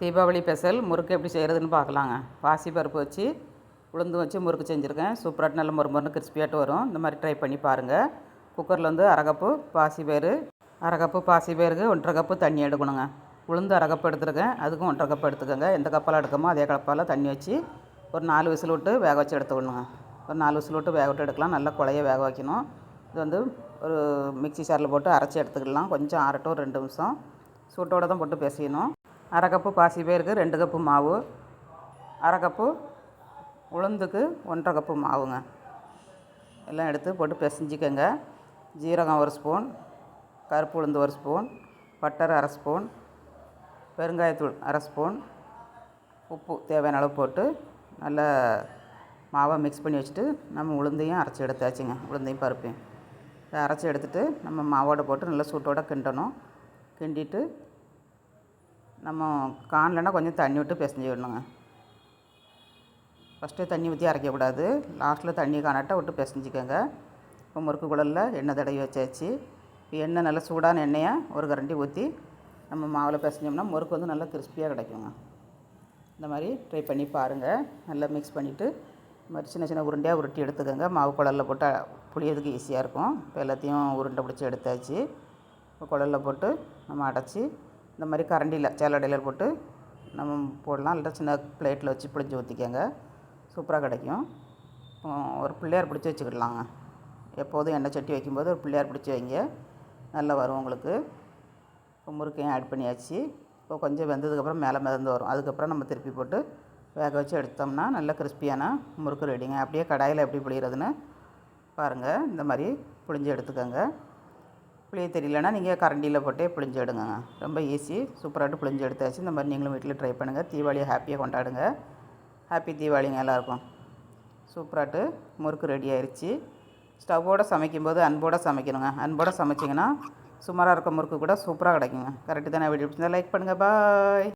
Deepavali special முறுக்கு எப்படி செய்கிறதுன்னு பார்க்கலாங்க. பாசிப்பருப்பு வச்சு உளுந்து வச்சு முறுக்கு செஞ்சுருக்கேன். சூப்பராக நல்ல மொறுமொறுன்னு கிறிஸ்பியாட்டு வரும். இந்த மாதிரி ட்ரை பண்ணி பாருங்கள். குக்கரில் வந்து அரை கப்பு பாசிப்பயிறு, அரை கப்பு பாசிப்பயிருக்கு 1.5 கப்பு தண்ணி எடுக்கணுங்க. உளுந்து அரை கப்பு எடுத்துருக்கேன், அதுக்கும் 1.5 கப்பு எடுத்துக்கோங்க. எந்த கப்பால் எடுக்கமோ அதே கப்பால் தண்ணி வச்சு ஒரு 4 விசில் விட்டு வேக வச்சு எடுத்துக்கணுங்க. ஒரு 4 விசில் விட்டு வேக விட்டு எடுக்கலாம். நல்லா குழைய வேக வைக்கணும். இது வந்து ஒரு மிக்ஸி ஜாரில் போட்டு அரைச்சி எடுத்துக்கலாம். கொஞ்சம் ஆறட்டும், 2 நிமிஷம் சூட்டோடு தான் போட்டு பிசையணும். அரை கப்பு பாசிப்பயிருக்கு 2 கப்பு மாவு, அரை கப்பு உளுந்துக்கு 1.5 கப்பு மாவுங்க. எல்லாம் எடுத்து போட்டு பிசைஞ்சிக்கங்க. ஜீரகம் 1 ஸ்பூன், கருப்பு உளுந்து 1 ஸ்பூன், பட்டர் அரை ஸ்பூன், பெருங்காயத்தூள் அரை ஸ்பூன், உப்பு தேவையான அளவு போட்டு நல்லா மாவை மிக்ஸ் பண்ணி வச்சுட்டு நம்ம உளுந்தையும் அரைச்சி எடுத்தாச்சுங்க. உளுந்தையும் பருப்பையும் அரைச்சி எடுத்துகிட்டு நம்ம மாவோடு போட்டு நல்லா சூட்டோடு கிண்டணும். கிண்டிட்டு நம்ம காணலைன்னா கொஞ்சம் தண்ணி விட்டு பிசைஞ்சு விடணுங்க. ஃபஸ்ட்டு தண்ணி ஊற்றி அரைக்கக்கூடாது, லாஸ்ட்டில் தண்ணி காணாட்ட விட்டு பிசைஞ்சிக்கோங்க. இப்போ முறுக்கு குழலில் எண்ணெய் தடவி வச்சாச்சு. இப்போ எண்ணெய் நல்லா சூடான எண்ணெயை ஒரு கரண்டி ஊற்றி நம்ம மாவில் பிசைஞ்சோம்னா முறுக்கு வந்து நல்லா கிறிஸ்பியாக கிடைக்குங்க. இந்த மாதிரி ட்ரை பண்ணி பாருங்கள். நல்லா மிக்ஸ் பண்ணிவிட்டு இந்த மாதிரி சின்ன சின்ன உருண்டையாக உருட்டி எடுத்துக்கோங்க. மாவு குழலில் போட்டு புளியறதுக்கு ஈஸியாக இருக்கும். இப்போ எல்லாத்தையும் உருண்டை பிடிச்சி எடுத்தாச்சு. இப்போ குழலில் போட்டு நம்ம அடைச்சி இந்த மாதிரி கரண்டியில் சேலடையில் போட்டு நம்ம போடலாம். இல்லை சின்ன பிளேட்டில் வச்சு புளிஞ்சு ஊற்றிக்கோங்க. சூப்பராக கிடைக்கும். ஒரு பிள்ளையார் பிடிச்சி வச்சுக்கிடலாங்க. எப்போதும் எண்ணெய் சட்டி வைக்கும்போது ஒரு பிள்ளையார் பிடிச்சி வைங்க, நல்லா வரும் உங்களுக்கு. இப்போ முறுக்கையும் ஆட் பண்ணியாச்சு. இப்போ கொஞ்சம் வெந்ததுக்கப்புறம் மேலே மிதந்து வரும். அதுக்கப்புறம் நம்ம திருப்பி போட்டு வேக வச்சு எடுத்தோம்னா நல்ல கிறிஸ்பியான முறுக்கு ரெடிங்க. அப்படியே கடாயில் எப்படி புளிகிறதுன்னு பாருங்கள். இந்த மாதிரி புளிஞ்சு எடுத்துக்கோங்க. புளிய தெரியலனா நீங்கள் கரண்டியில் போட்டே புளிஞ்சு எடுங்க. ரொம்ப ஈஸி. சூப்பராகிட்டு புளிஞ்சு எடுத்தாச்சு. இந்த மாதிரி நீங்களும் வீட்டில் ட்ரை பண்ணுங்கள். தீபாவளியை ஹாப்பியாக கொண்டாடுங்க. ஹாப்பி தீபாவளிங்க எல்லாருக்கும். சூப்பராகிட்டு முறுக்கு ரெடி ஆயிடுச்சு. ஸ்டவ்வோடு சமைக்கும்போது அன்போடு சமைக்கணுங்க. அன்போடு சமைச்சிங்கன்னா சுமாராக இருக்க முறுக்கு கூட சூப்பராக கிடைக்குங்க. கரெக்டு தானே? வீடியோ பிடிச்சிருந்தா லைக் பண்ணுங்கள். பாய்.